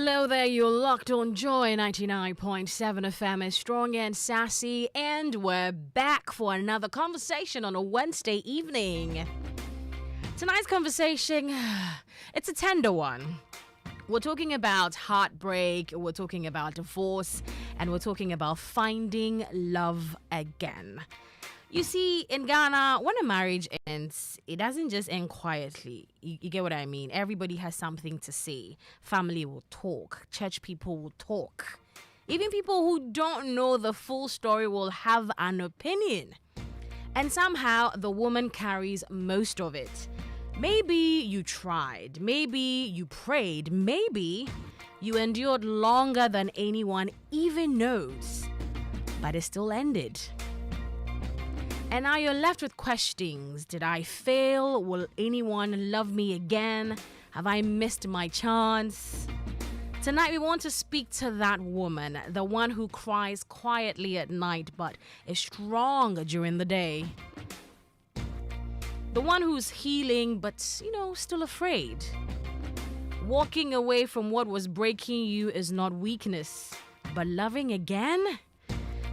Hello there, you're locked on Joy 99.7 FM is Strong and Sassy, and we're back for another conversation on a Wednesday evening. Tonight's conversation, it's a tender one. We're talking about heartbreak, we're talking about divorce, and we're talking about finding love again. You see, in Ghana, when a marriage ends, it doesn't just end quietly. You get what I mean? Everybody has something to say. Family will talk. Church people will talk. Even people who don't know the full story will have an opinion. And somehow, the woman carries most of it. Maybe you tried. Maybe you prayed. Maybe you endured longer than anyone even knows. But it still ended. And now you're left with questions. Did I fail? Will anyone love me again? Have I missed my chance? Tonight we want to speak to that woman, the one who cries quietly at night but is strong during the day. The one who's healing but, still afraid. Walking away from what was breaking you is not weakness, but loving again?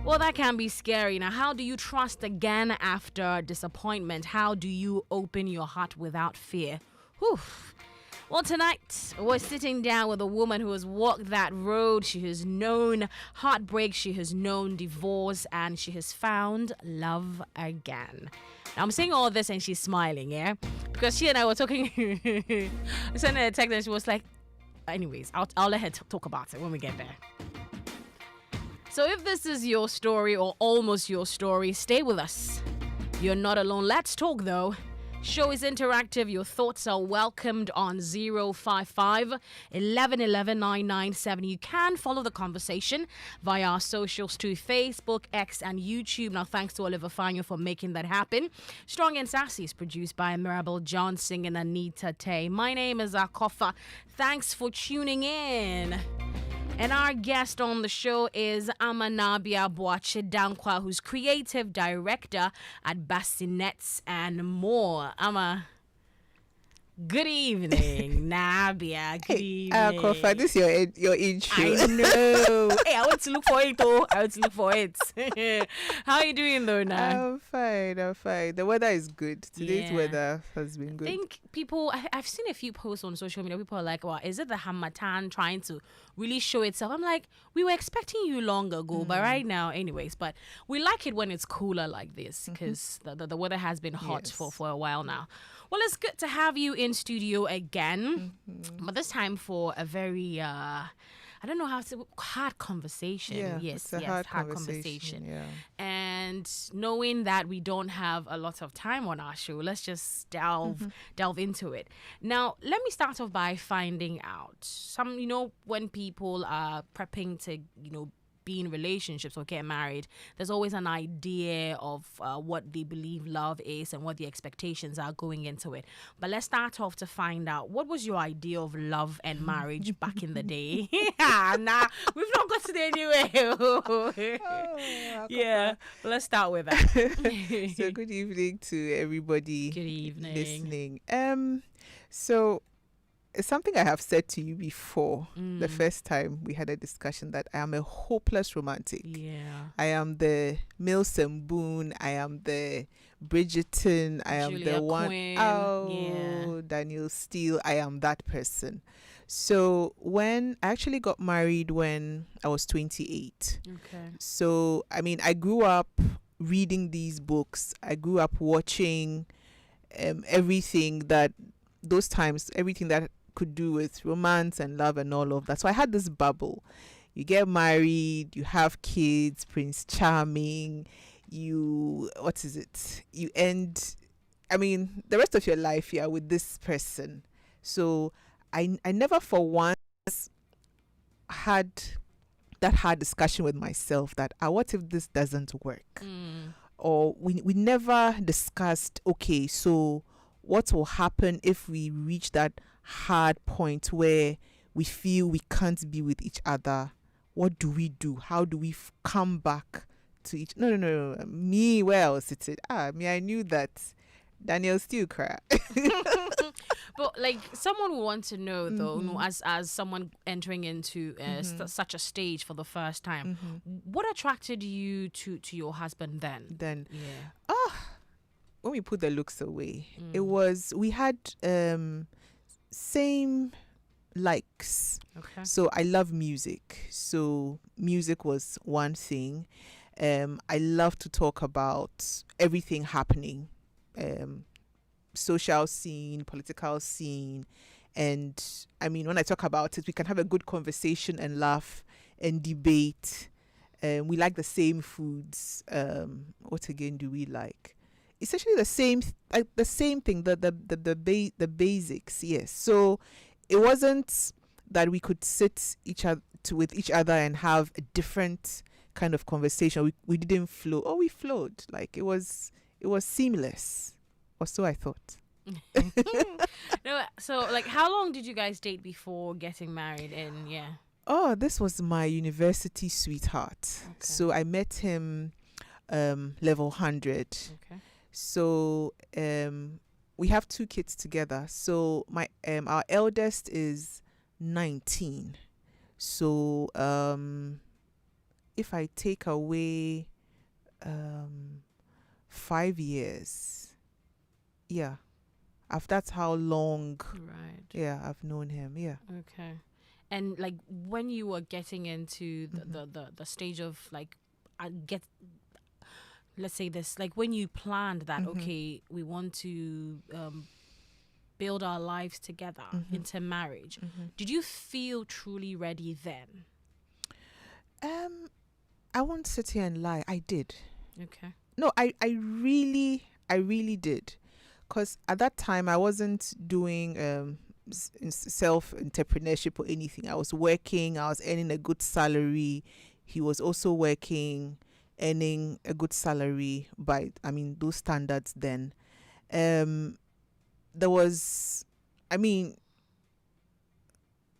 Well, that can be scary. Now, how do you trust again after disappointment? How do you open your heart without fear? Whew. Well, tonight, we're sitting down with a woman who has walked that road. She has known heartbreak, she has known divorce, and she has found love again. Now, I'm saying all this and she's smiling, yeah? Because she and I were talking, I sent her a text and she was like, anyways, I'll let her talk about it when we get there. So if this is your story or almost your story, stay with us. You're not alone. Let's talk though. Show is interactive. Your thoughts are welcomed on 055 1111 997. You can follow the conversation via our socials too, Facebook, X, and YouTube. Now, thanks to Oliver Fanyo for making that happen. Strong and Sassy is produced by Mirabel Johnson and Anita Tay. My name is aKorfa. Thanks for tuning in. And our guest on the show is Amma NaaBia Boachie Danquah, who's creative director at Bassinets and more. Amma, good evening, NaaBia. Good evening. aKorfa, this is your intro. I know. Hey, I want to look for it, though. How are you doing, though, now? I'm fine. The weather is good. Today's weather has been good. I think I've seen a few posts on social media. People are like, well, is it the Hamatan trying to really show itself? I'm like, we were expecting you long ago, but right now, anyways. But we like it when it's cooler like this because the weather has been hot for a while now. Well, it's good to have you in studio again, but this time for a very, I don't know how to say, hard conversation. Yeah, yes, hard conversation. Yeah. And knowing that we don't have a lot of time on our show, let's just delve into it. Now, let me start off by finding out some, when people are prepping to, be in relationships or get married, there's always an idea of what they believe love is and what the expectations are going into it. But let's start off to find out, what was your idea of love and marriage back in the day? Nah, we've not got to there anyway. Yeah, let's start with that. So good evening to everybody. Good evening. Listening. So it's something I have said to you before. The first time we had a discussion that I am a hopeless romantic. Yeah. I am the Milsom Boone. I am the Bridgerton. I am Julia the one. Quinn. Daniel Steele. I am that person. So when I actually got married when I was 28. Okay. So, I grew up reading these books. I grew up watching everything that could do with romance and love and all of that. So I had this bubble. You get married, you have kids, Prince Charming, you end, the rest of your life, with this person. So I never for once had that hard discussion with myself that, what if this doesn't work? Or we never discussed, okay, so what will happen if we reach that hard point where we feel we can't be with each other? What do we do? How do we come back to each? No. Me, where else is it? I knew that Daniel still cry. But like someone will want to know though, as someone entering into such a stage for the first time, what attracted you to your husband then? Yeah. When we put the looks away, it was, we had same likes. Okay. So I love music. So music was one thing. I love to talk about everything happening, social scene, political scene. And I mean, when I talk about it, we can have a good conversation and laugh and debate. We like the same foods. What again do we like? Essentially the same, like the same thing, the basics. Yes. So it wasn't that we could sit with each other and have a different kind of conversation. We didn't flow. Oh, we flowed. Like it was seamless. Or so I thought. No, so like how long did you guys date before getting married? And yeah. Oh, this was my university sweetheart. Okay. So I met him level 100. Okay. So we have 2 kids together. So my our eldest is 19. So if I take away 5 years, yeah, that's how long. Right. Yeah, I've known him. Yeah. Okay. And like when you were getting into the stage of like, let's say this, like when you planned that, okay, we want to build our lives together into marriage, did you feel truly ready then? I won't sit here and lie. I did. Okay. No, I really did. Because at that time, I wasn't doing self-entrepreneurship or anything. I was working. I was earning a good salary. He was also working, earning a good salary by, I mean, those standards then. There was, I mean,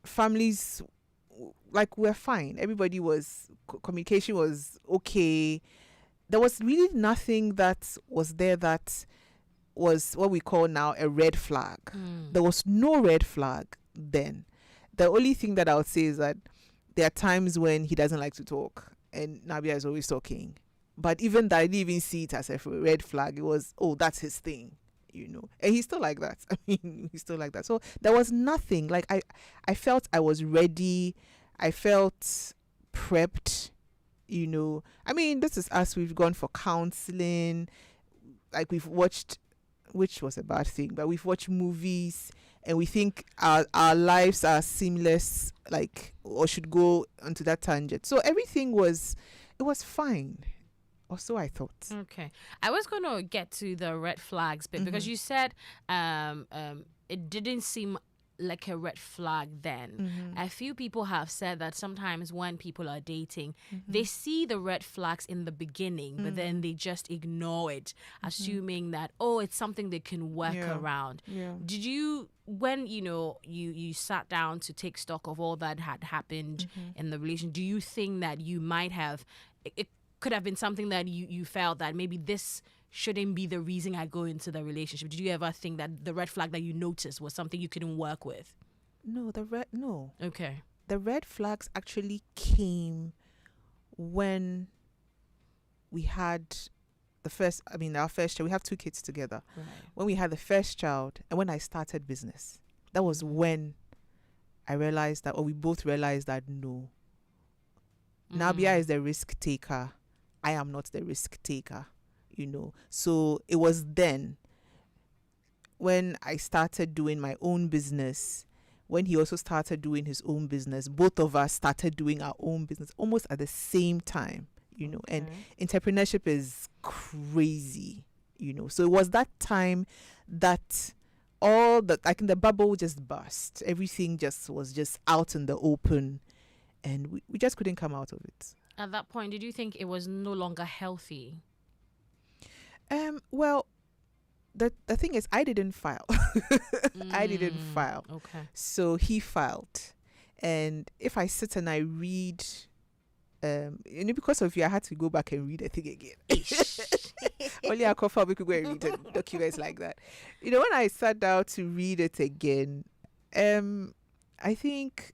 families, like, we're fine. Everybody was, communication was okay. There was really nothing that was there that was what we call now a red flag. There was no red flag then. The only thing that I would say is that there are times when he doesn't like to talk and NaaBia is always talking. But even that, I didn't even see it as a red flag. It was, oh, that's his thing, you know. And he's still like that. I mean, he's still like that. So there was nothing. Like, I felt I was ready. I felt prepped, you know. I mean, this is us. We've gone for counseling. Like, we've watched, which was a bad thing, but we've watched movies and we think our lives are seamless, like, or should go onto that tangent. So everything was fine. Or so I thought. Okay. I was going to get to the red flags bit because you said it didn't seem like a red flag then. A few people have said that sometimes when people are dating, they see the red flags in the beginning, but then they just ignore it, assuming that, oh, it's something they can work around. Yeah. Did you, when, you know, you sat down to take stock of all that had happened in the relation, do you think that you might have, it could have been something that you felt that maybe this shouldn't be the reason I go into the relationship? Did you ever think that the red flag that you noticed was something you couldn't work with? No, no. Okay. The red flags actually came when we had our first child. We have 2 kids together. Right. When we had the first child and when I started business, that was when I realized that, or we both realized that, no, NaaBia is the risk taker. I am not the risk taker, you know. So it was then when I started doing my own business, when he also started doing his own business, both of us started doing our own business almost at the same time, you know. And entrepreneurship is crazy, you know. So it was that time that all the, like, the bubble just burst. Everything was just out in the open. And we just couldn't come out of it. At that point, did you think it was no longer healthy? Well, the thing is, I didn't file. I didn't file. Okay. So he filed. And if I sit and I read Because of you, I had to go back and read the thing again. Only aKorfa we could go and read the documents like that. When I sat down to read it again, I think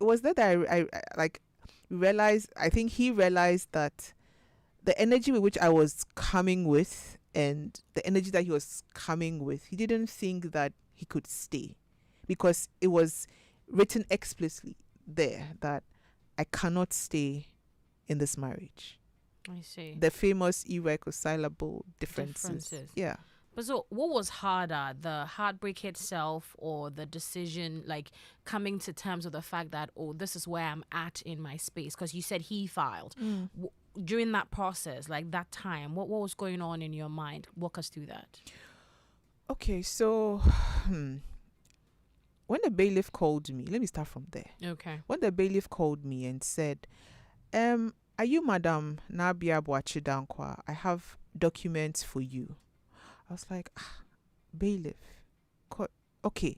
it was that I like realized. I think he realized that the energy with which I was coming with and the energy that he was coming with, he didn't think that he could stay, because it was written explicitly there that I cannot stay in this marriage. I see. The famous irreconcilable differences. Yeah. But so what was harder, the heartbreak itself or the decision, like coming to terms with the fact that, oh, this is where I'm at in my space? Because you said he filed. During that process, like that time, what was going on in your mind? Walk us through that. Okay, so when the bailiff called me, let me start from there. Okay. When the bailiff called me and said, are you Madam NaaBia Boachie Danquah? I have documents for you. I was like, bailiff, okay,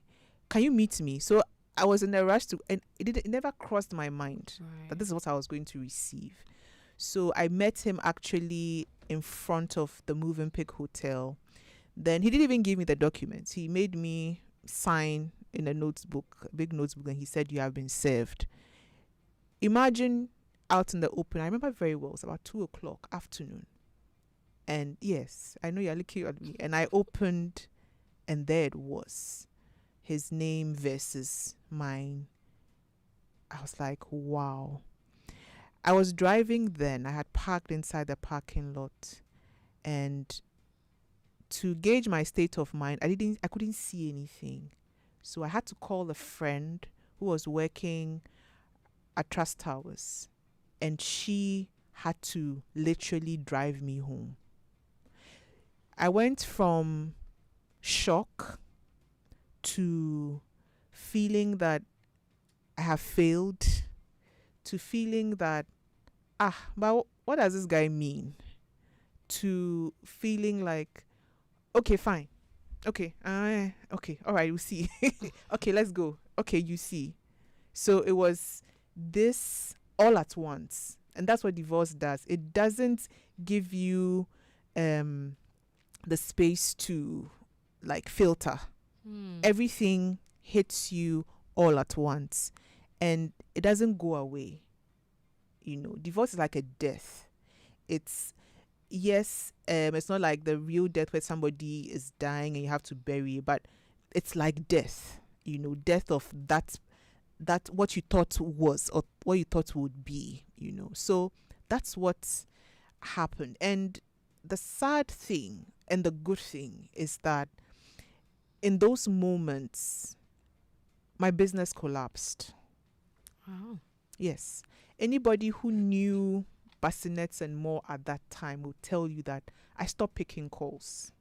can you meet me? So I was in a rush to, and it never crossed my mind that this is what I was going to receive. So I met him actually in front of the Moving Pig Hotel. Then he didn't even give me the documents. He made me sign in a notebook, a big notebook, and he said, you have been served. Imagine out in the open. I remember very well. It was about 2:00 afternoon. And yes, I know you're looking at me. And I opened, and there it was. His name versus mine. I was like, wow. I was driving then. I had parked inside the parking lot. And to gauge my state of mind, I couldn't see anything. So I had to call a friend who was working at Trust Towers. And she had to literally drive me home. I went from shock to feeling that I have failed, to feeling that, but what does this guy mean? To feeling like, okay, fine. Okay, okay, all right, we'll see. Okay, let's go. Okay, you see. So it was this all at once. And that's what divorce does. It doesn't give you the space to like filter. Everything hits you all at once, and it doesn't go away. Divorce is like a death. It's it's not like the real death where somebody is dying and you have to bury it, but it's like death. Death of that what you thought was or what you thought would be. So that's what happened. And the sad thing and the good thing is that in those moments, my business collapsed. Wow. Yes. Anybody who knew Bassinets and more at that time will tell you that I stopped picking calls.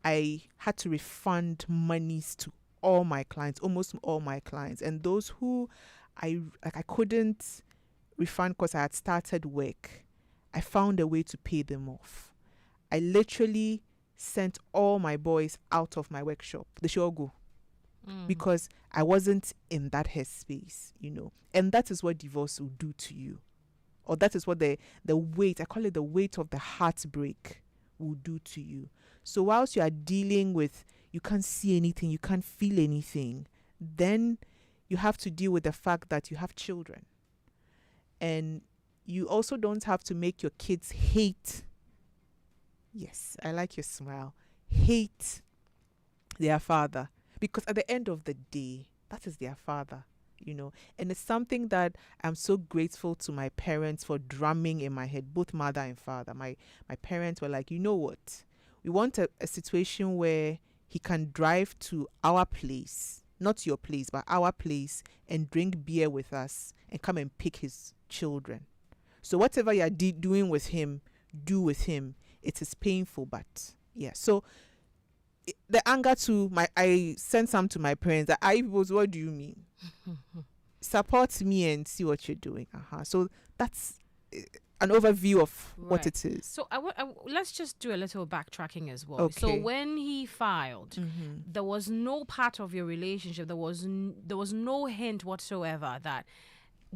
I had to refund monies to all my clients, almost all my clients. And those who I couldn't refund because I had started work, I found a way to pay them off. I literally sent all my boys out of my workshop. They should all go. Because I wasn't in that headspace, And that is what divorce will do to you. Or that is what the weight, I call it the weight of the heartbreak, will do to you. So whilst you are dealing with, you can't see anything, you can't feel anything, then you have to deal with the fact that you have children. And you also don't have to make your kids hate. Yes, I like your smile. Hate their father. Because at the end of the day, that is their father, And it's something that I'm so grateful to my parents for drumming in my head, both mother and father. My parents were like, you know what? We want a situation where he can drive to our place, not your place, but our place, and drink beer with us and come and pick his children. So whatever you're doing with him, do with him. It is painful, but yeah. So the anger I sent some to my parents that what do you mean? Support me and see what you're doing. So that's an overview of what it is. So let's just do a little backtracking as well. Okay. So when he filed, there was no part of your relationship, there was no hint whatsoever that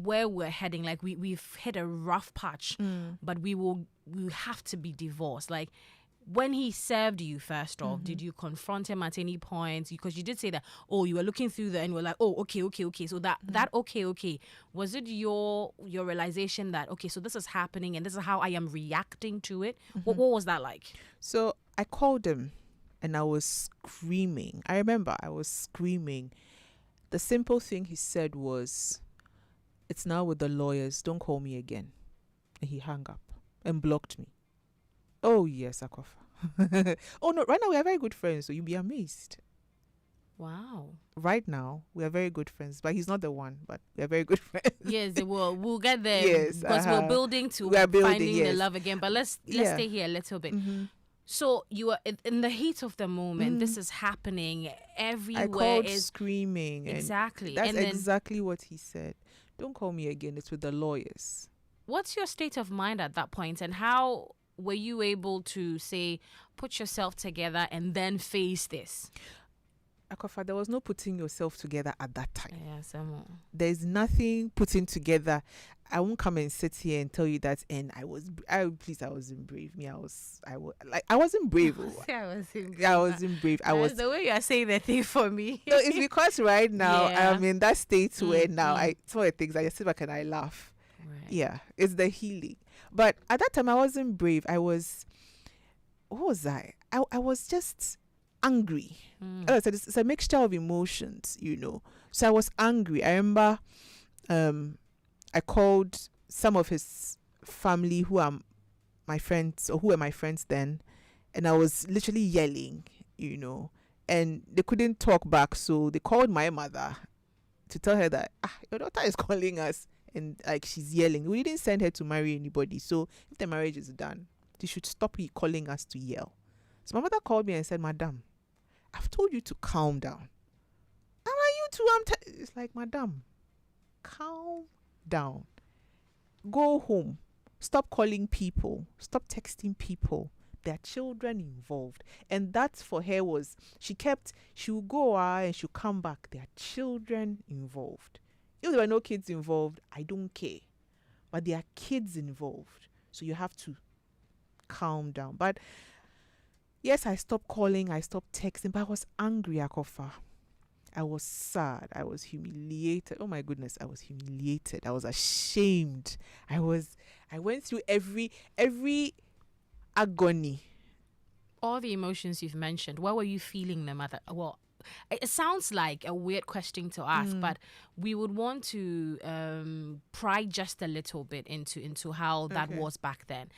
where we're heading, like we've hit a rough patch, but we have to be divorced. Like, when he served you, first off, did you confront him at any point? Because you did say that, oh, you were looking through and we're like, oh, okay. So that okay. Was it your realization that, okay, so this is happening and this is how I am reacting to it? What was that like? So I called him and I was screaming. I remember I was screaming. The simple thing he said was, "It's now with the lawyers. Don't call me again." And he hung up and blocked me. Oh, yes, aKorfa. Oh, no, right now we are very good friends, so you'll be amazed. Wow. Right now, we are very good friends, but he's not the one, but we are very good friends. Yes, we'll get there. Yes, because we're building finding the love again. But let's stay here a little bit. So you were in the heat of the moment. This is happening everywhere. I called screaming. Exactly. That's exactly what he said. Don't call me again. It's with the lawyers. What's your state of mind at that point, and how were you able to say, put yourself together and then face this? aKorfa, there was no putting yourself together at that time. Yeah, there's nothing putting together. I won't come and sit here and tell you that. And I wasn't brave. I wasn't brave. I wasn't brave. That's the way you are saying the thing for me. No, it's because right now I'm in that state where now some of the things I just sit back and I laugh. Right. Yeah, it's the healing. But at that time I wasn't brave. What was I? I was just angry. As I said, it's a mixture of emotions, So I was angry. I remember I called some of his family who are my friends, or who were my friends then, and I was literally yelling, and they couldn't talk back, so they called my mother to tell her that your daughter is calling us and like she's yelling. We didn't send her to marry anybody, so if the marriage is done, they should stop calling us to yell. So my mother called me and said, "Madam, I've told you to calm down." I'm like, "You too." It's like, "Madam, calm down. Go home. Stop calling people. Stop texting people. There are children involved." And that for her was, she would go and she'll come back. There are children involved. If there were no kids involved, I don't care. But there are kids involved. So you have to calm down. But yes, I stopped calling, I stopped texting, but I was angry, aKorfa. I was sad. I was humiliated. Oh my goodness, I was humiliated. I was ashamed. I went through every agony. All the emotions you've mentioned, what were you feeling them at that? Well, it sounds like a weird question to ask, but we would want to pry just a little bit into how that was back then.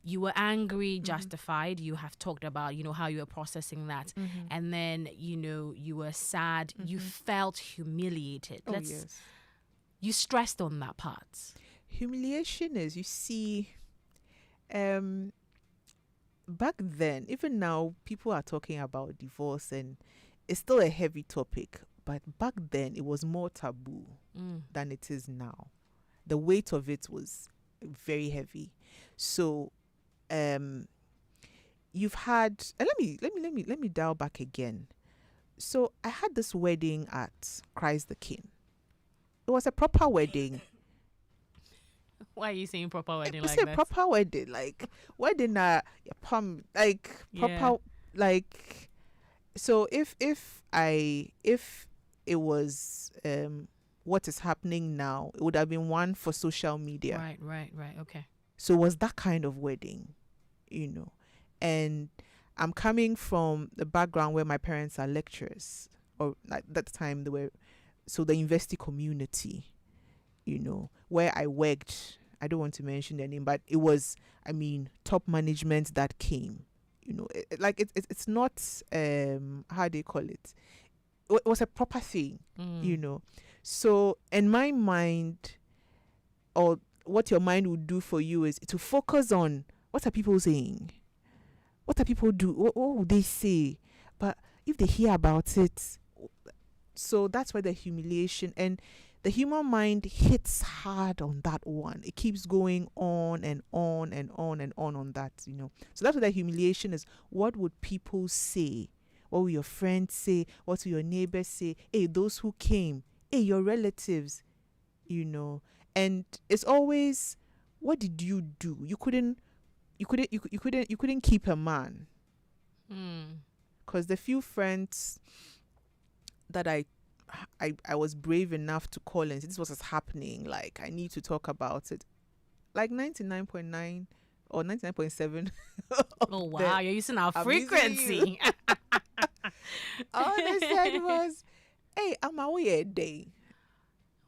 You were angry, justified. You have talked about, how you were processing that. And then, you were sad. You felt humiliated. Yes. You stressed on that part. Humiliation is, you see, back then, even now, people are talking about divorce and it's still a heavy topic. But back then, it was more taboo than it is now. The weight of it was very heavy. So, you've had, and let me dial back again. So I had this wedding at Christ the King. It was a proper wedding. Why are you saying proper wedding It's like a that? proper wedding, like wedding like proper, like. So if it was what is happening now, it would have been one for social media. Right. Okay. So it was that kind of wedding, and I'm coming from the background where my parents are lecturers, or at that time they were, so the university community, where I worked. I don't want to mention their name, but it was, top management that came, it's not, how do you call it? It was a proper thing, So in my mind, or what your mind would do for you is to focus on what are people saying, what are people do, what would they say, but if they hear about it, so that's why the humiliation, and the human mind hits hard on that one. It keeps going on and on and on and on that, So that's what the humiliation is. What would people say? What will your friends say? What will your neighbors say? Hey, those who came. Hey, your relatives. And it's always, what did you do? You couldn't keep a man. Because the few friends that I was brave enough to call and say, this was what's happening, like I need to talk about it, like 99.9 or 99.7 oh wow, you're using our frequency. All they said was, hey, I'm away a day.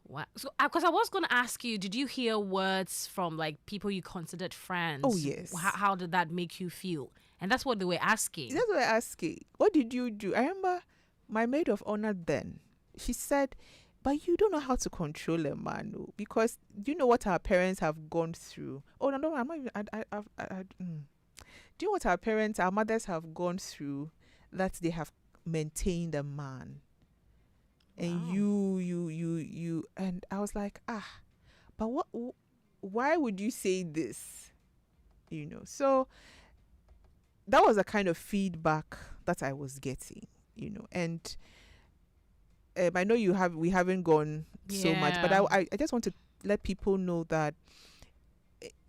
Wow. So, because I was going to ask you, did you hear words from like people you considered friends? Oh, yes. How did that make you feel? And that's what they were asking. That's what they're asking. What did you do? I remember my maid of honor then, she said, but you don't know how to control a man, no, because do you know what our parents have gone through? Oh, no, I'm not even, do you know what our mothers have gone through, that they have maintained a man? And Wow. you, and I was like, but why would you say this? So that was the kind of feedback that I was getting, and I know we haven't gone so much, but I just want to let people know that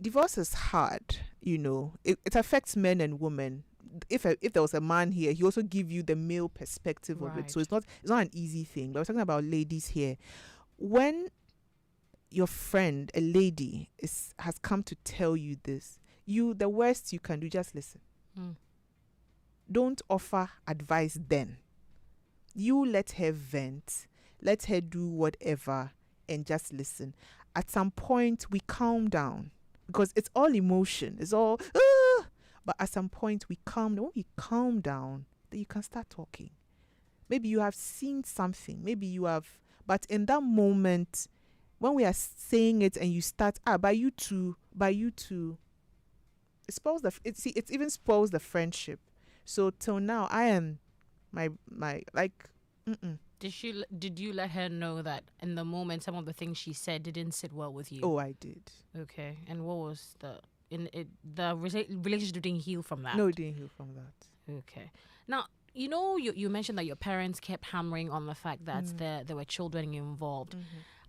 divorce is hard. It affects men and women. If there was a man here, he also give you the male perspective of it. So it's not an easy thing. But we're talking about ladies here. When your friend, a lady, has come to tell you this, the worst you can do, just listen. Don't offer advice then. You let her vent, let her do whatever, and just listen. At some point, we calm down, because it's all emotion. It's all, but at some point, we calm down. When we calm down, then you can start talking. Maybe you have seen something. Maybe you have, but in that moment, when we are saying it and you start, by you too, it spoils it even spoils the friendship. So till now, I am my like. Did you let her know that in the moment some of the things she said didn't sit well with you? Oh, I did. Okay. And what was the relationship didn't heal from that? No, it didn't heal from that. Okay. Now, you mentioned that your parents kept hammering on the fact that there were children involved.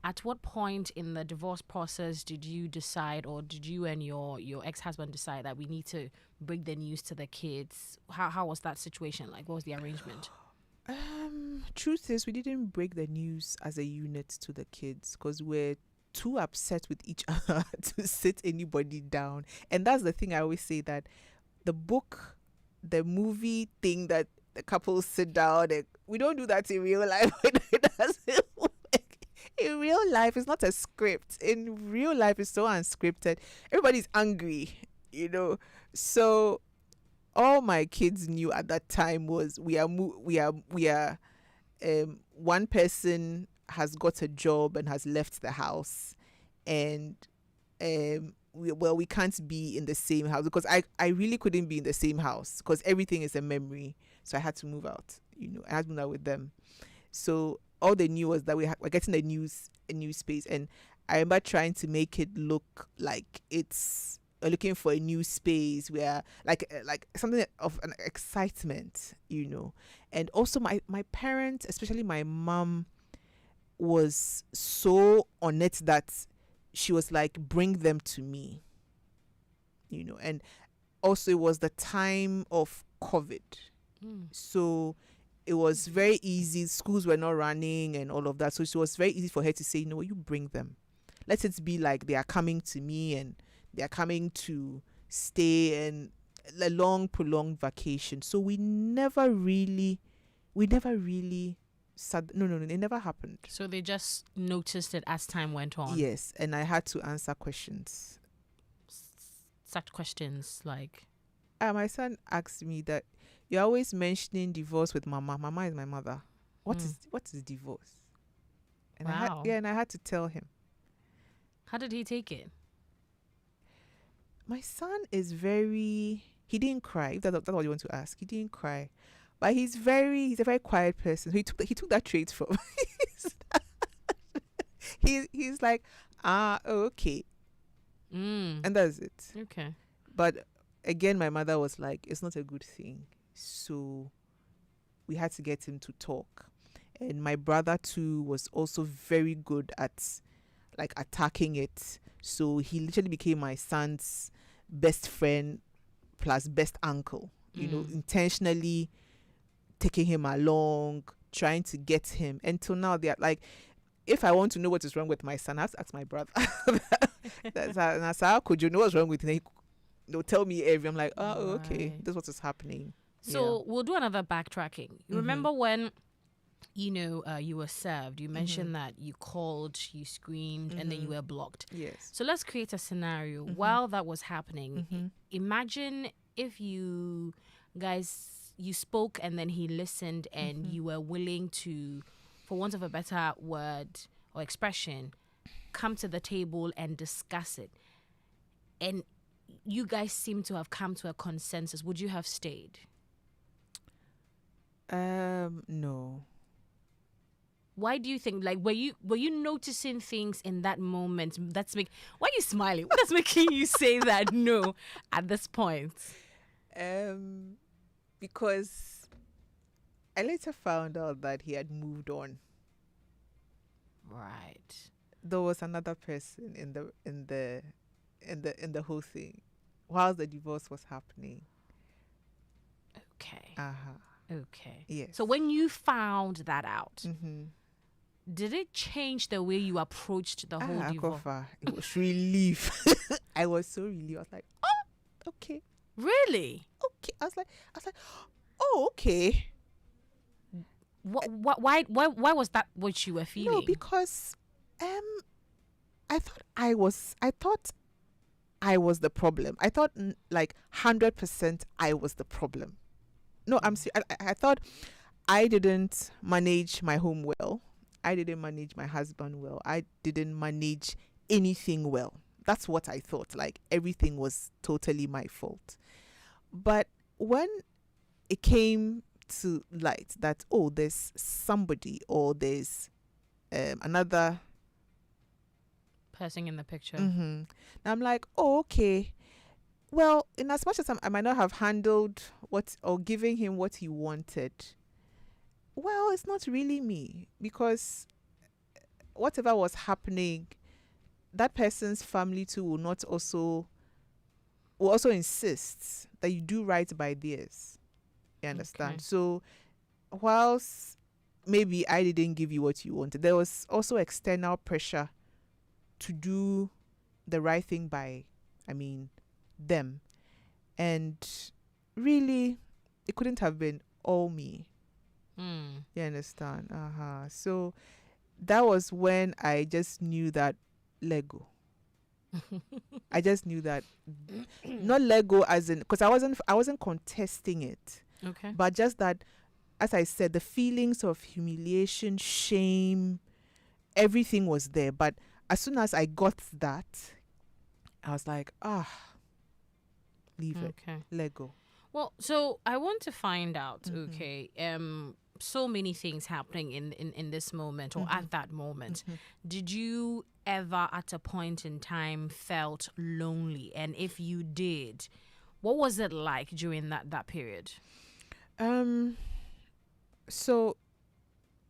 At what point in the divorce process did you decide, or did you and your ex-husband decide that we need to break the news to the kids? How was that situation like? What was the arrangement? Truth is, we didn't break the news as a unit to the kids, because we're too upset with each other to sit anybody down. And that's the thing I always say, that the book, the movie thing that the couples sit down, we don't do that in real life. It doesn't work. In real life, it's not a script. In real life, it's so unscripted. Everybody's angry, So all my kids knew at that time was we are one person has got a job and has left the house, and we can't be in the same house, because I really couldn't be in the same house, because everything is a memory. So I had to move out. I had to move out with them. So all they knew was that we're getting a new space, and I remember trying to make it look like it's looking for a new space where like something of an excitement, and also my parents, especially my mom, was so on it that she was like, bring them to me, and also it was the time of COVID. So it was very easy. Schools were not running and all of that. So it was very easy for her to say, you bring them. Let it be like they are coming to me and they're coming to stay, and a long, prolonged vacation. So we never really said, no, it never happened. So they just noticed it as time went on? Yes, and I had to answer questions. Such questions like? My son asked me that, you're always mentioning divorce with mama. Mama is my mother. What is divorce? And wow. I had to tell him. How did he take it? My son is he didn't cry. If that's what you want to ask. He didn't cry. But he's a very quiet person. He took that trait from he's like, okay. And that's it. Okay. But again, my mother was like, it's not a good thing. So we had to get him to talk. And my brother too was also very good at like attacking it. So he literally became my son's best friend plus best uncle, you know, intentionally taking him along, trying to get him. Until now, they're like, if I want to know what is wrong with my son, I have to ask my brother. That's how could you know what's wrong with him? They'll tell me every. I'm like, oh, okay, this is what is happening. So we'll do another backtracking. You remember when, you know, you were served? You mentioned that you called, you screamed, and then you were blocked. Yes. So let's create a scenario. While that was happening, imagine if you guys, you spoke and then he listened and you were willing to, for want of a better word or expression, come to the table and discuss it. And you guys seem to have come to a consensus. Would you have stayed? No. Why do you think? Like, were you noticing things in that moment? Why are you smiling? What is making you say that no at this point? Because I later found out that he had moved on. Right. There was another person in the whole thing while the divorce was happening. Okay. Okay. Yes. So when you found that out, did it change the way you approached the whole divorce? aKorfa, it was relief. I was so relieved. I was like, oh, okay. Really? Okay. I was like, oh, okay. Why was that what you were feeling? No, because I thought I was the problem. I thought like 100% I was the problem. No, I thought I didn't manage my home well. I didn't manage my husband well. I didn't manage anything well. That's what I thought. Like everything was totally my fault. But when it came to light that, oh, there's somebody or there's another person in the picture. And I'm like, oh, okay. Well, in as much as I might not have handled giving him what he wanted, well, it's not really me, because whatever was happening, that person's family too will also insist that you do right by theirs. You understand? Okay. So whilst maybe I didn't give you what you wanted, there was also external pressure to do the right thing by, them. And really, it couldn't have been all me. You understand? So that was when I just knew that Lego. I just knew that not Lego as in, because I wasn't contesting it. Okay. But just that, as I said, the feelings of humiliation, shame, everything was there. But as soon as I got that, I was like, leave it. Let go. Well, so I want to find out, so many things happening in this moment or at that moment. Did you ever at a point in time felt lonely? And if you did, what was it like during that period? So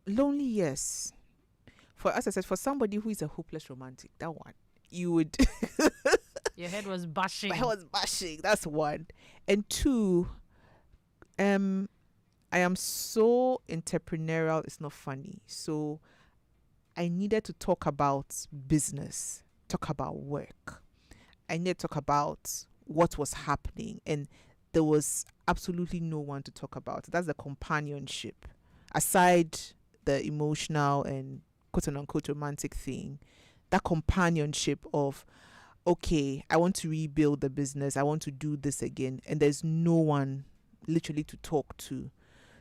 lonely, yes. As I said, for somebody who is a hopeless romantic, that one, you would... Your head was bashing. My head was bashing. That's one. And two, I am so entrepreneurial. It's not funny. So I needed to talk about business, talk about work. I needed to talk about what was happening. And there was absolutely no one to talk about. That's the companionship. Aside the emotional and quote unquote romantic thing, that companionship of, okay, I want to rebuild the business. I want to do this again. And there's no one literally to talk to.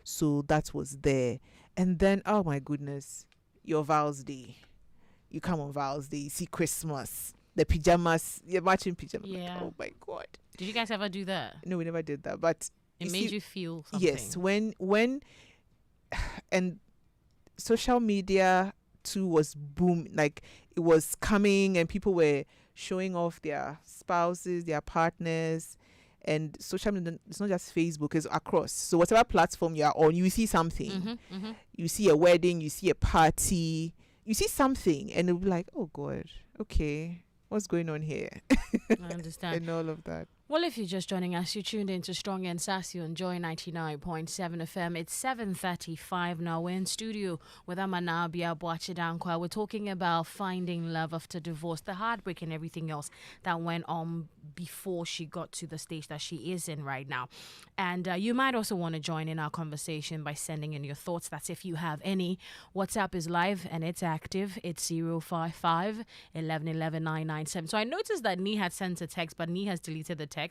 So that was there. And then, oh my goodness, your Val's Day. You come on Val's Day, you see Christmas, the pajamas, you're matching pajamas. Yeah. Like, oh my God. Did you guys ever do that? No, we never did that. But it made you feel something. Yes. When and social media too was boom, like it was coming and people were showing off their spouses, their partners, and social media, it's not just Facebook, it's across. So whatever platform you are on, you see something. You see a wedding, you see a party, you see something and it'll be like, oh God, okay, what's going on here? I understand. And all of that. Well, if you're just joining us, you tuned into Strong and Sassy on Joy 99.7 FM. It's 7:35 now. We're in studio with Amma NaaBia Boachie Danquah. We're talking about finding love after divorce, the heartbreak and everything else that went on before she got to the stage that she is in right now. And you might also want to join in our conversation by sending in your thoughts. That's if you have any. WhatsApp is live and it's active. It's 055 11 997. So I noticed that Nee had sent a text, but Nee has deleted the text.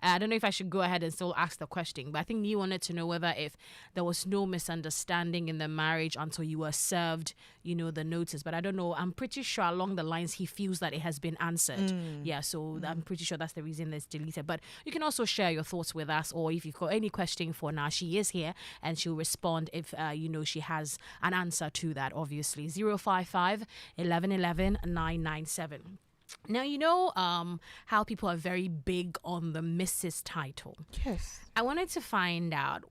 I don't know if I should go ahead and still ask the question, but I think you wanted to know whether if there was no misunderstanding in the marriage until you were served, the notice. But I don't know. I'm pretty sure along the lines he feels that it has been answered. Yeah, so I'm pretty sure that's the reason it's deleted. But you can also share your thoughts with us, or if you've got any question for now, she is here and she'll respond if she has an answer to that. Obviously, 055 11 997. Now, how people are very big on the Mrs. title. Yes. I wanted to find out,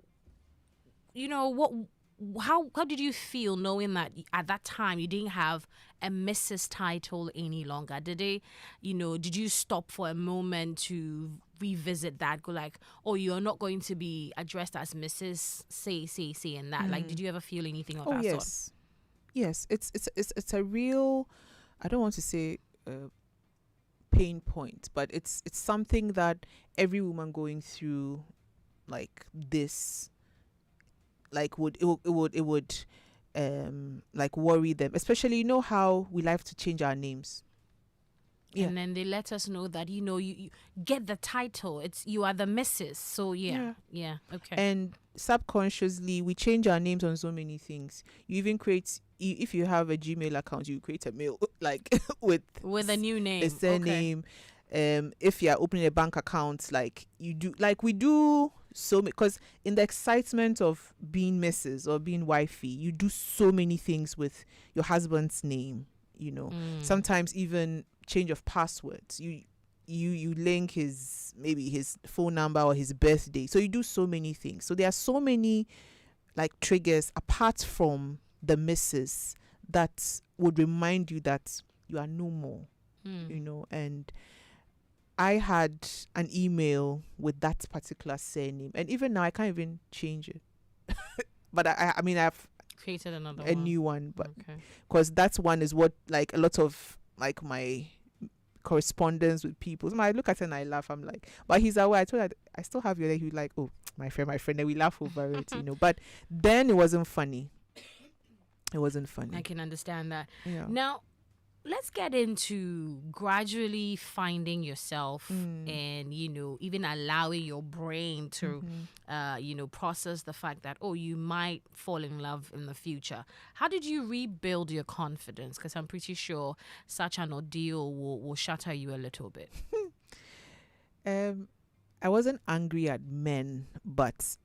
how did you feel knowing that at that time you didn't have a Mrs. title any longer? Did you stop for a moment to revisit that, go like, oh, you're not going to be addressed as Mrs. say and that? Like, did you ever feel anything of that sort? Yes, it's a real, I don't want to say pain point, but it's something that every woman going through like this, like it would like worry them, especially how we like to change our names. Yeah. And then they let us know that you get the title, you are the Mrs. So yeah, okay. And subconsciously we change our names on so many things. You even create, if you have a Gmail account, you create a mail like with a new name, a surname. Okay. If you're opening a bank account, like you do, like we do so because in the excitement of being Mrs. or being wifey, you do so many things with your husband's name. Sometimes even change of passwords. You link his phone number or his birthday. So you do so many things. So there are so many like triggers apart from the Mrs. that would remind you that you are no more. And I had an email with that particular surname, and even now I can't even change it. But I've created another a one. new one, but because that one is what like a lot of like my correspondence with people. So I look at it and I laugh. I'm like, but he's aware. I told her I still have your. He's like, oh, my friend, and we laugh over it, But then it wasn't funny. It wasn't funny. I can understand that. Yeah. Now, let's get into gradually finding yourself and, even allowing your brain to, process the fact that, oh, you might fall in love in the future. How did you rebuild your confidence? Because I'm pretty sure such an ordeal will shatter you a little bit. I wasn't angry at men, but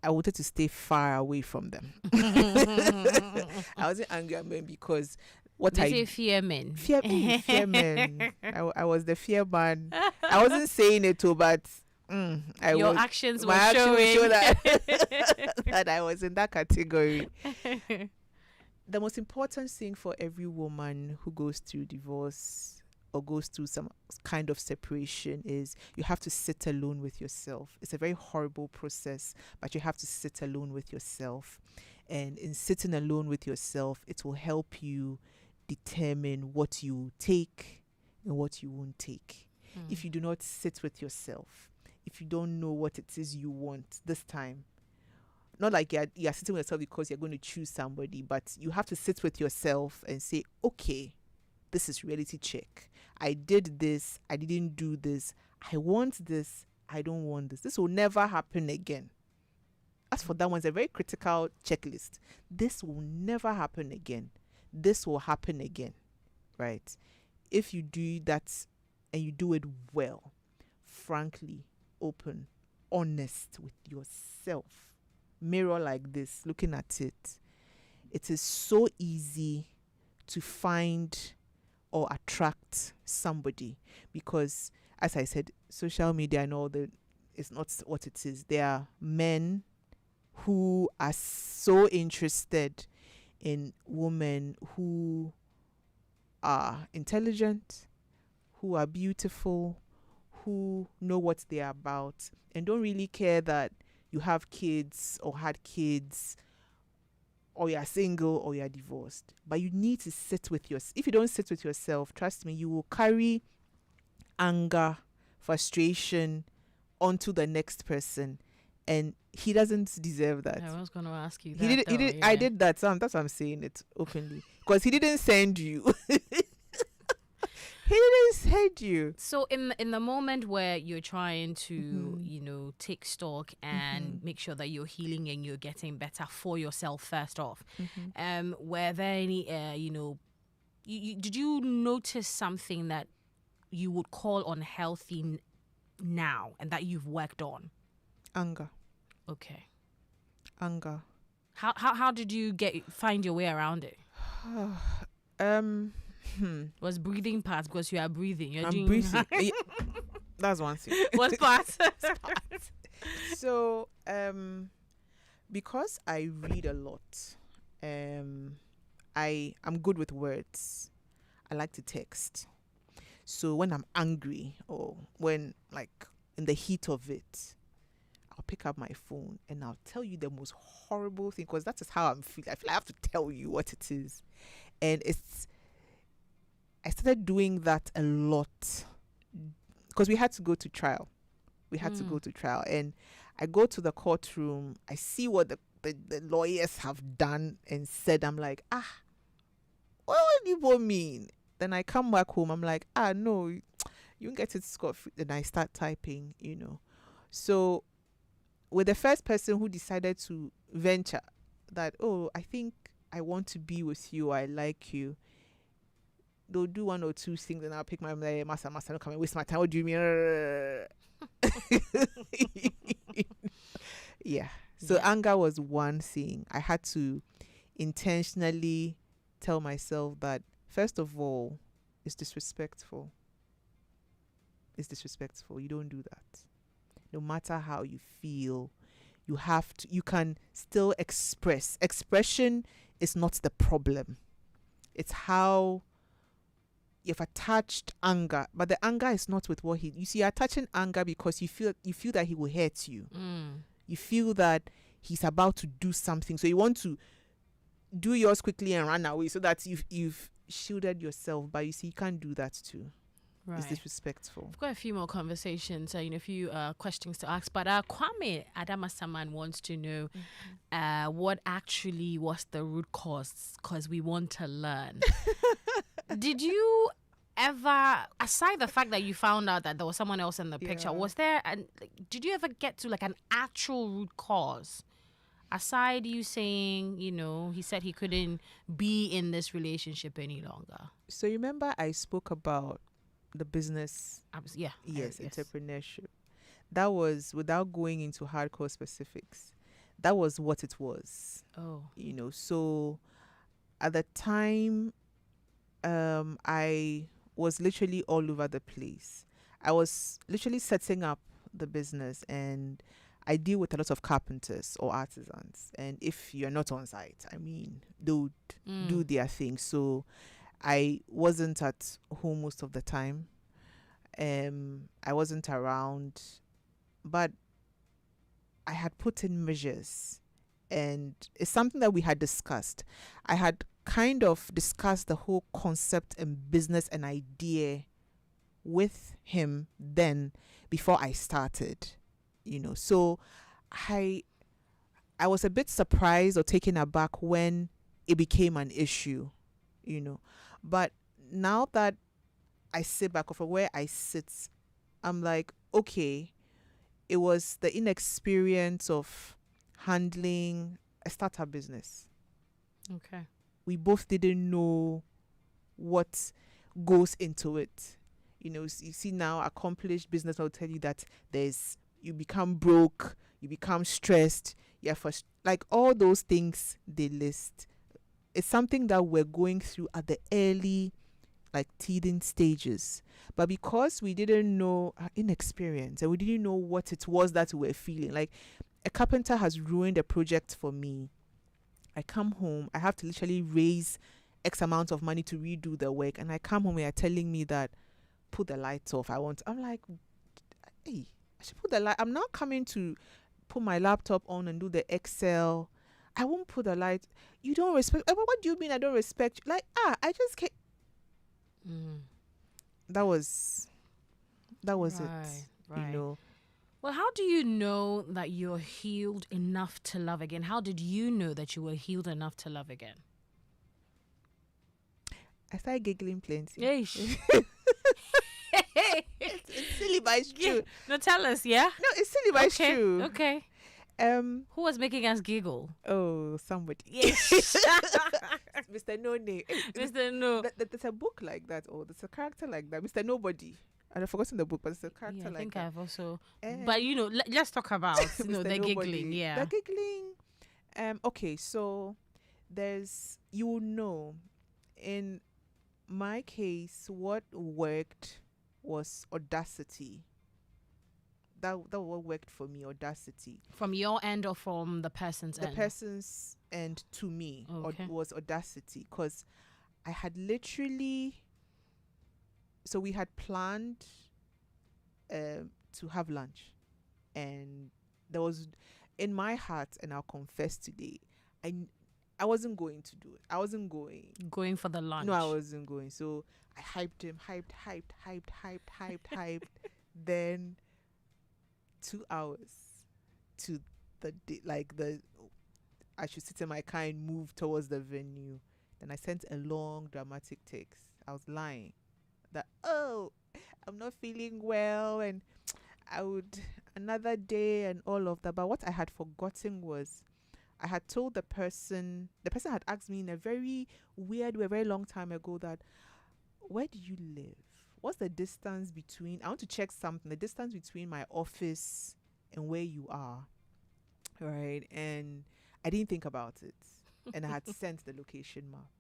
I wanted to stay far away from them. I wasn't angry at men because They say fear men. Fear men. I was the fear man. I wasn't saying it too, but your actions were my showing. actions show that, that I was in that category. The most important thing for every woman who goes through divorce or goes through some kind of separation is you have to sit alone with yourself. It's a very horrible process, but you have to sit alone with yourself. And in sitting alone with yourself, it will help you determine what you take and what you won't take. If you do not sit with yourself, if you don't know what it is you want this time, not like you're sitting with yourself because you're going to choose somebody, but you have to sit with yourself and say, okay, this is reality check. I did this. I didn't do this. I want this. I don't want this. This will never happen again. As for that one, it's a very critical checklist. This will never happen again. This will happen again, right? If you do that and you do it well, frankly, open, honest with yourself, mirror like this, looking at it, it is so easy to find or attract somebody because, as I said, social media and all that is not what it is. There are men who are so interested in women who are intelligent, who are beautiful, who know what they're about, and don't really care that you have kids or had kids, or you're single or you're divorced. But you need to sit with yourself. If you don't sit with yourself, trust me, you will carry anger, frustration onto the next person, and he doesn't deserve that. I was going to ask you that. He did. I did that. So that's why I'm saying it openly, because he didn't send you. He didn't send you. So in the moment where you're trying to, take stock and make sure that you're healing and you're getting better for yourself first off, were there any, did you notice something that you would call unhealthy now and that you've worked on? Anger. Okay. Anger. How did you find your way around it? Was breathing part, because you are breathing? I'm breathing. That's one thing. What part? So, because I read a lot, I'm good with words. I like to text. So when I'm angry or when like in the heat of it, I'll pick up my phone and I'll tell you the most horrible thing, because that is how I'm feeling. I feel I have to tell you what it is. And I started doing that a lot because we had to go to trial. And I go to the courtroom. I see what the lawyers have done and said. I'm like, what do you both mean? Then I come back home. I'm like, no, you don't get it scot-free. Then I start typing, So with the first person who decided to venture that, I think I want to be with you, I like you, they'll do one or two things and I'll pick my master, don't come and waste my time. What do you mean? Yeah. So anger was one thing. I had to intentionally tell myself that, first of all, it's disrespectful. It's disrespectful. You don't do that. No matter how you feel, you can still express. Expression is not the problem. It's how you've attached anger, but the anger is not with what you see. You're attaching anger because you feel that he will hurt you. You feel that he's about to do something, so you want to do yours quickly and run away so that you've shielded yourself. But you see, you can't do that too. Right. It's disrespectful. I've got a few more conversations, a few questions to ask. But Kwame Adamasaman wants to know what actually was the root cause, because we want to learn. Did you ever, aside the fact that you found out that there was someone else in the picture, was there, did you ever get to like an actual root cause? Aside you saying, he said he couldn't be in this relationship any longer. So you remember I spoke about the business, yes, entrepreneurship. That was, without going into hardcore specifics, that was what it was. So at the time, I was literally all over the place. I was literally setting up the business, and I deal with a lot of carpenters or artisans. And if you're not on site, they would do their thing. So I wasn't at home most of the time. I wasn't around, but I had put in measures, and it's something that we had discussed. I had kind of discussed the whole concept and business and idea with him then before I started, So I was a bit surprised or taken aback when it became an issue, But now that I sit back from where I sit, I'm like, okay, it was the inexperience of handling a startup business. Okay. We both didn't know what goes into it. You see now, accomplished business will tell you that you become broke, you become stressed, like all those things they list. It's something that we're going through at the early, like, teething stages. But because we didn't know our inexperience and we didn't know what it was that we were feeling, like a carpenter has ruined a project for me. I come home, I have to literally raise X amount of money to redo the work, and I come home and you're telling me that put the lights off. I'm like, hey, I should put the light. I'm not coming to put my laptop on and do the Excel. I won't put the light. You don't respect. What do you mean I don't respect you? Like, I just can't. That was it. Right. You know. Well, how do you know that you're healed enough to love again? How did you know that you were healed enough to love again? I started giggling plenty. Yeesh. It's silly, but it's true. No, tell us, yeah? No, it's silly, but it's true. Okay. Who was making us giggle? Oh, somebody. Yes. Mr. No Name. Mr. No. There's a book like that, or there's a character like that. Mr. Nobody. I've forgotten the book, but it's a character like that. I think I've also. But let's talk about the Nobody. giggling. Yeah. The giggling. Okay, so there's in my case, what worked was audacity. That what worked for me, audacity. From your end or from the person's end? The person's end to me was audacity, because I had literally. So we had planned to have lunch, and there was in my heart, and I'll confess today, I wasn't going to do it. I wasn't going for the lunch. No, I wasn't going. So I hyped him, hyped. Then 2 hours to I should sit in my car and move towards the venue. Then I sent a long dramatic text. I was lying that, I'm not feeling well, and I would another day and all of that. But what I had forgotten was I had told the person had asked me in a very weird way, a very long time ago, that where do you live? What's the distance between, I want to check something, the distance between my office and where you are, right? And I didn't think about it. And I had sent the location map.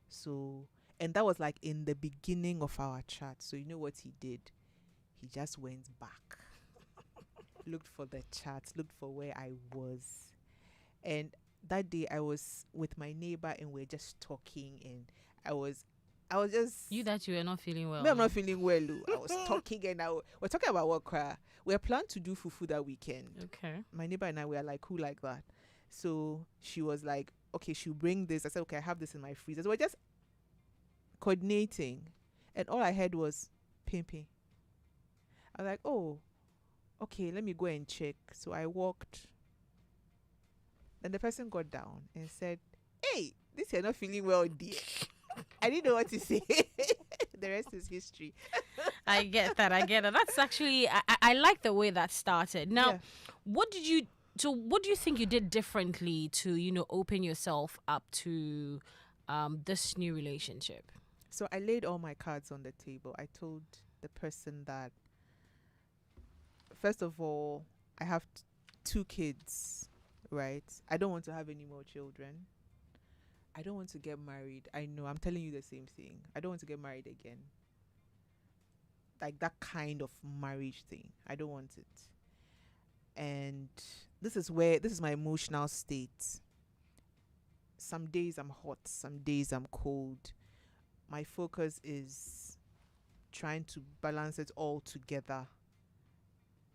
So, and that was like in the beginning of our chat. So you know what he did? He just went back, looked for the chat, looked for where I was. And that day I was with my neighbor and we're just talking, and I was just... You that you were not feeling well. No, I'm not feeling well. I was talking, and we're talking about what cry. We're planning to do fufu that weekend. Okay. My neighbor and I were like, who like that? So she was like, okay, she'll bring this. I said, okay, I have this in my freezer. So we're just coordinating, and all I heard was pimping. I was like, oh, okay, let me go and check. So I walked. Then the person got down and said, hey, this you're not feeling well, dear. I didn't know what to say. The rest is history. I get that. That's actually, I like the way that started. Now, what do you think you did differently to, open yourself up to this new relationship? So I laid all my cards on the table. I told the person that, first of all, I have 2 kids, right? I don't want to have any more children. I don't want to get married. I know, I'm telling you the same thing. I don't want to get married again. Like that kind of marriage thing. I don't want it. And this is my emotional state. Some days I'm hot, some days I'm cold. My focus is trying to balance it all together.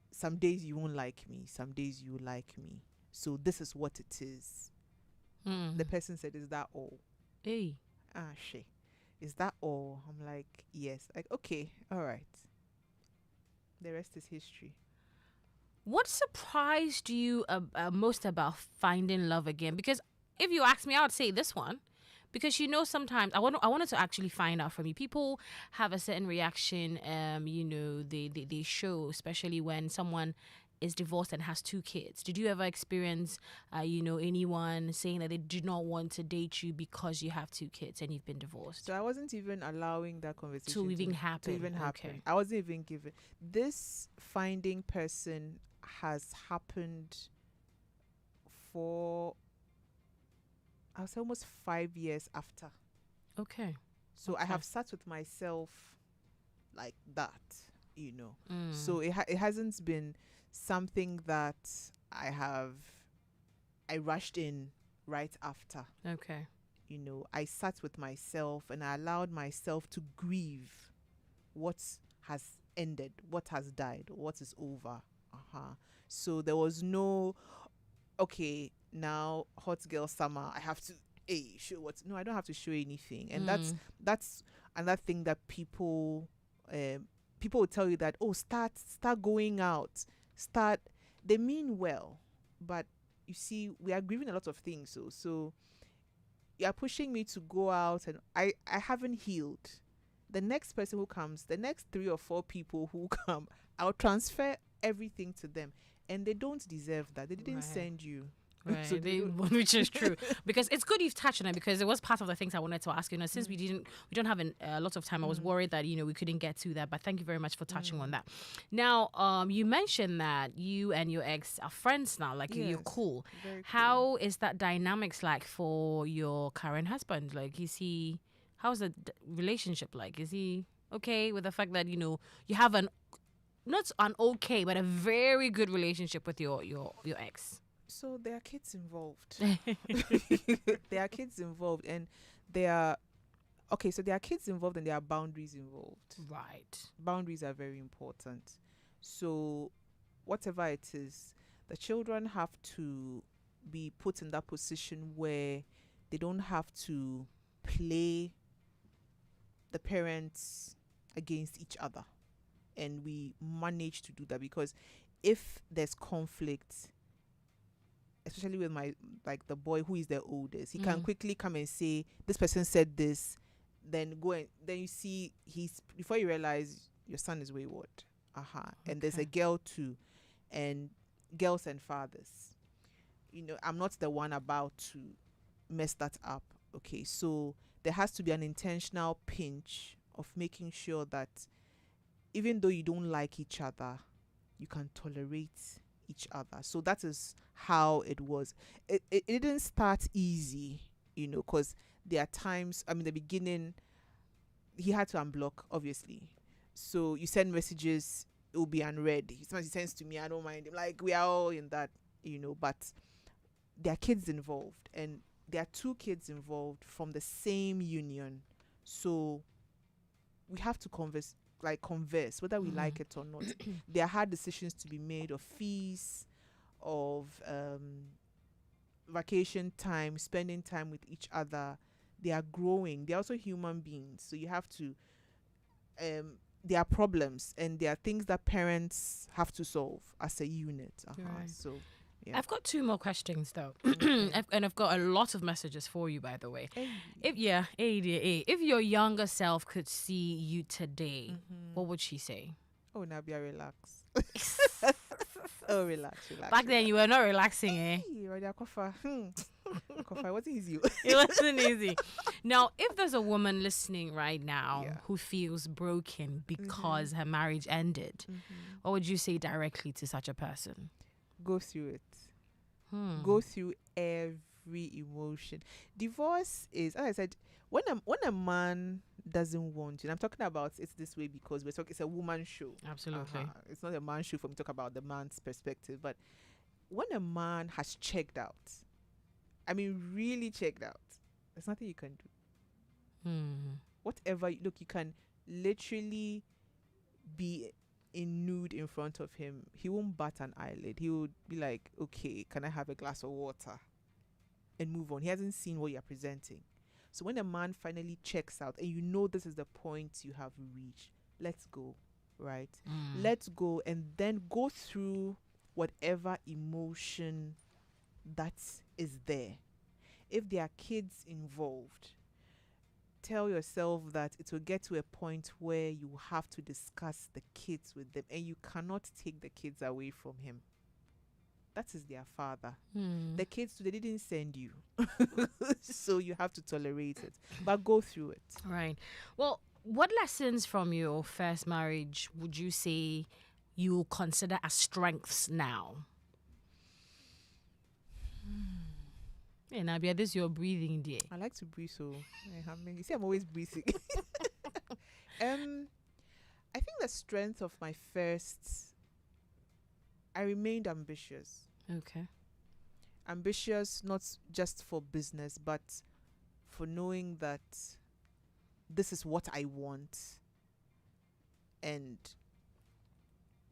Some days you won't like me, some days you like me. So this is what it is. The person said, is that all? Hey. Shit. Is that all? I'm like, yes. Like, okay, all right. The rest is history. What surprised you most about finding love again? Because if you ask me, I would say this one. Because sometimes I wanted to actually find out from you. People have a certain reaction, they show, especially when someone is divorced and has 2 kids. Did you ever experience, anyone saying that they do not want to date you because you have 2 kids and you've been divorced? So I wasn't even allowing that conversation to even happen. Okay. I wasn't even given. This finding person has happened for, I would say, almost 5 years after. Okay. So I have sat with myself like that, So it hasn't been something that I rushed in right after. Okay. You know, I sat with myself and I allowed myself to grieve what has ended, what has died, what is over. So there was no, okay, now hot girl summer, I have to show what. No, I don't have to show anything. And that's another thing that people will tell you that, oh, start going out, they mean well, but you see, we are grieving a lot of things. So you're pushing me to go out, and I haven't healed. The next person who comes, the next 3 or 4 people who come, I'll transfer everything to them, and they don't deserve that. They didn't send you. Right, So which is true, because it's good you've touched on it, because it was part of the things I wanted to ask you. Since we don't have a lot of time, I was worried that we couldn't get to that. But thank you very much for touching on that. Now, you mentioned that you and your ex are friends now, like you're cool. Very cool. How is that dynamics like for your current husband? Like, how's the relationship like? Is he okay with the fact that you have not an okay, but a very good relationship with your ex? So there are kids involved. There are kids involved, and there are kids involved, and there are boundaries involved. Right. Boundaries are very important. So whatever it is, the children have to be put in that position where they don't have to play the parents against each other. And we manage to do that, because if there's conflict, especially with the boy who is the oldest, he can quickly come and say, this person said this, then you see before you realize your son is wayward. And there's a girl too, and girls and fathers, I'm not the one about to mess that up. Okay, so there has to be an intentional pinch of making sure that even though you don't like each other, you can tolerate each other. So that is how it was. It didn't start easy, because there are times, the beginning, he had to unblock, obviously. So you send messages, it will be unread. Sometimes he sends to me, I don't mind him. Like, we are all in that, but there are kids involved, and there are 2 kids involved from the same union. So we have to converse, whether we like it or not. There are hard decisions to be made, of fees, of vacation time, spending time with each other. They are growing. They're also human beings. So you have to, there are problems, and there are things that parents have to solve as a unit. Right. So yeah. I've got 2 more questions though. And I've got a lot of messages for you, by the way. If your younger self could see you today, what would she say? Oh, NaaBia, relax. Oh, relax. Back then you were not relaxing, eh? Hey, aKorfa. aKorfa, it wasn't easy. It wasn't easy. Now, if there's a woman listening right now who feels broken because her marriage ended, what would you say directly to such a person? Go through it. Go through every emotion. Divorce is, as I said, when a man doesn't want you, and I'm talking about it's this way because it's a woman show. Absolutely. It's not a man show for me to talk about the man's perspective. But when a man has checked out, really checked out, there's nothing you can do. Whatever, you can literally be in nude in front of him. He won't bat an eyelid. He would be like, okay, can I have a glass of water? And move on. He hasn't seen what you're presenting. So when a man finally checks out, and this is the point you have reached, let's go, right? Let's go, and then go through whatever emotion that is there. If there are kids involved, tell yourself that it will get to a point where you have to discuss the kids with them, and you cannot take the kids away from him. That is their father. The kids, they didn't send you. So you have to tolerate it. But go through it. Right. Well, what lessons from your first marriage would you say you consider as strengths now? Hey, NaaBia, this is your breathing, dear. I like to breathe, so you see, I'm always breathing. I think the strength of my first, I remained ambitious. Okay. ambitious not just for business, but for knowing that this is what I want and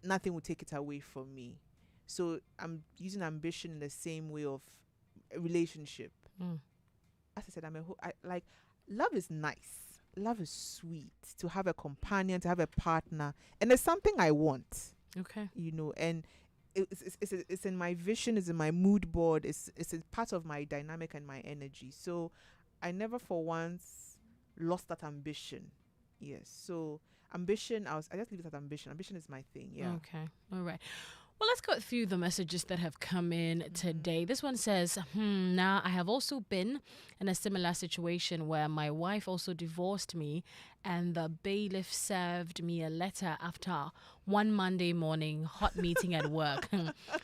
nothing will take it away from me. So I'm using ambition in the same way of a relationship. As I said, like, love is nice. Love is sweet. To have a companion, to have a partner, and it's something I want. Okay. And it's in my vision, it's in my mood board, it's a part of my dynamic and my energy. So I never for once lost that ambition. Yes. So ambition, I just leave it at ambition. Ambition is my thing. Yeah. Okay. All right. Well, let's go through the messages that have come in today. This one says, now I have also been in a similar situation where my wife also divorced me and the bailiff served me a letter after one Monday morning hot meeting at work.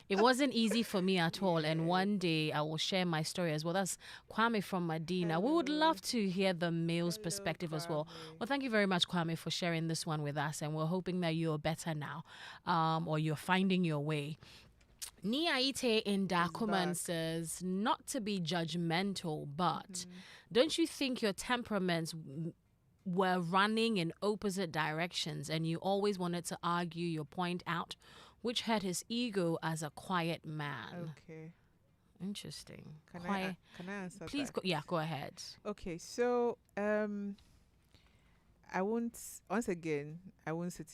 It wasn't easy for me at all. And one day I will share my story as well. That's Kwame from Medina. We would love to hear the male's perspective as well. Well, thank you very much, Kwame, for sharing this one with us. And we're hoping that you're better now, or you're finding your way. Niaite in Dakuman says, not to be judgmental, but don't you think your temperaments were running in opposite directions and you always wanted to argue your point out, which hurt his ego as a quiet man? Okay. Interesting. Can I answer Please that? Go ahead. Okay, so I won't sit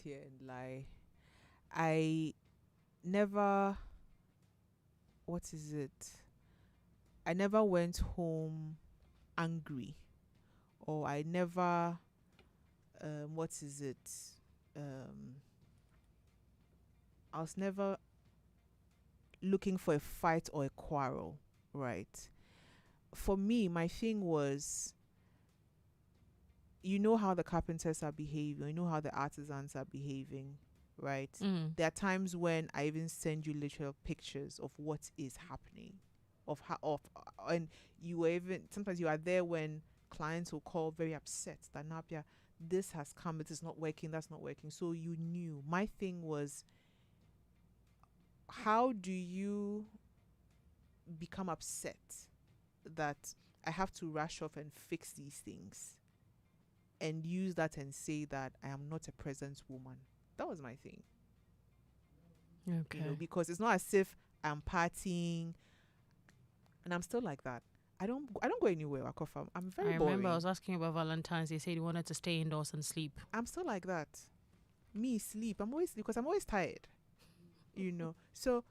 here and lie. I never I never went home angry, or I never I was never looking for a fight or a quarrel, right? For me, my thing was, how the carpenters are behaving, how the artisans are behaving, right? There are times when I even send you literal pictures of what is happening, and sometimes you are there when clients will call very upset that NaaBia, this has come, it is not working, that's not working. So you knew. My thing was, how do you become upset that I have to rush off and fix these things and use that and say that I am not a present woman? That was my thing. Okay. Because it's not as if I'm partying and I'm still like that. I don't go anywhere, aKorfa. I'm very boring. I remember I was asking about Valentine's. You said you wanted to stay indoors and sleep. I'm still like that. Me sleep. I'm always tired. So,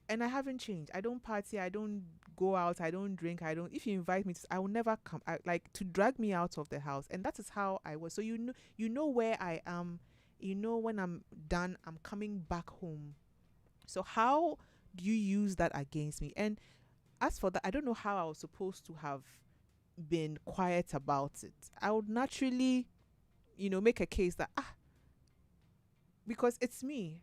and I haven't changed. I don't party. I don't go out. I don't drink. If you invite me, I will never come. To drag me out of the house. And that is how I was. So you know where I am. When I'm done, I'm coming back home. So how do you use that against me? And as for that, I don't know how I was supposed to have been quiet about it. I would naturally, make a case that, because it's me.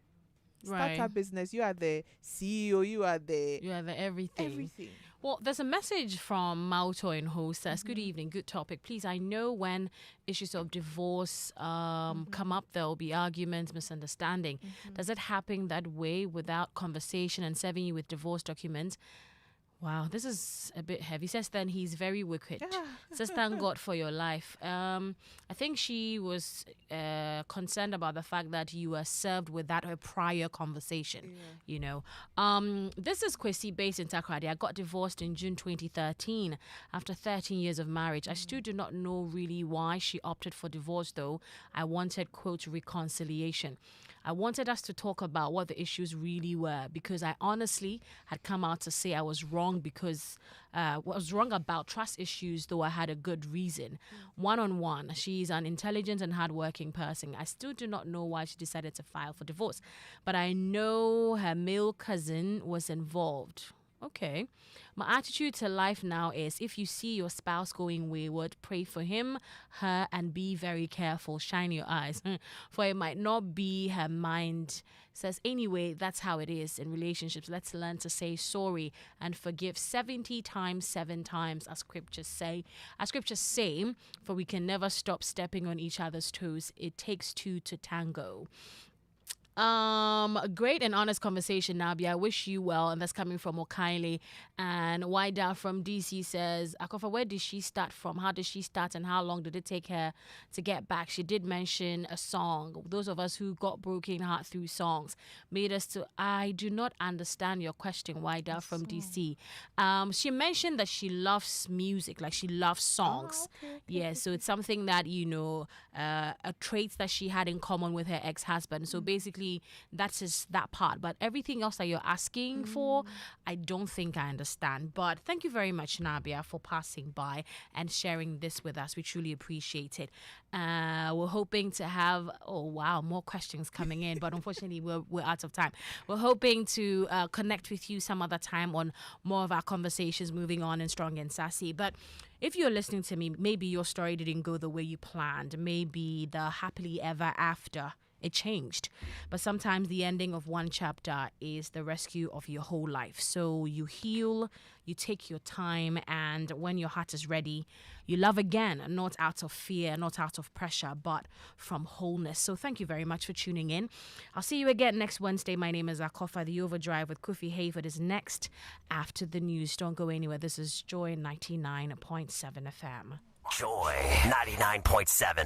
Right. Startup business, you are the CEO, you are the everything. Everything. Well, there's a message from Mauto in who says, good evening, good topic. Please, I know when issues of divorce come up, there will be arguments, misunderstanding. Does it happen that way without conversation and serving you with divorce documents? Wow, this is a bit heavy. Says then he's very wicked. Says thank God for your life. I think she was concerned about the fact that you were served without a prior conversation. This is Kwesi based in Takoradi. I got divorced in June 2013 after 13 years of marriage. I still do not know really why she opted for divorce, though. I wanted, quote, reconciliation. I wanted us to talk about what the issues really were, because I honestly had come out to say I was wrong because I was wrong about trust issues, though I had a good reason. One-on-one, she's an intelligent and hardworking person. I still do not know why she decided to file for divorce, but I know her male cousin was involved. Okay. My attitude to life now is, if you see your spouse going wayward, pray for him, her, and be very careful. Shine your eyes. For it might not be her mind. Says, anyway, that's how it is in relationships. Let's learn to say sorry and forgive 70 times, 7 times, as scriptures say. As scriptures say, for we can never stop stepping on each other's toes. It takes two to tango. A great and honest conversation, NaaBia. I wish you well. And that's coming from Okaile. And Wida from DC says, aKorfa, where did she start from? How did she start and how long did it take her to get back? She did mention a song. Those of us who got broken heart through songs made us to, I do not understand your question, Wida from DC. She mentioned that she loves music, like she loves songs. Yeah, so it's something that, a trait that she had in common with her ex-husband. So basically, that's just that part. But everything else that you're asking for, I don't think I understand. But thank you very much, NaaBia, for passing by and sharing this with us. We truly appreciate it. We're hoping to have, more questions coming in. But unfortunately, we're out of time. We're hoping to connect with you some other time on more of our conversations moving on in Strong and Sassy. But if you're listening to me, maybe your story didn't go the way you planned. Maybe the happily ever after, it changed. But sometimes the ending of one chapter is the rescue of your whole life. So you heal, you take your time, and when your heart is ready, you love again, not out of fear, not out of pressure, but from wholeness. So thank you very much for tuning in. I'll see you again next Wednesday. My name is aKorfa. The Overdrive with Kofi Hayford is next after the news. Don't go anywhere. This is Joy 99.7 FM. Joy 99.7.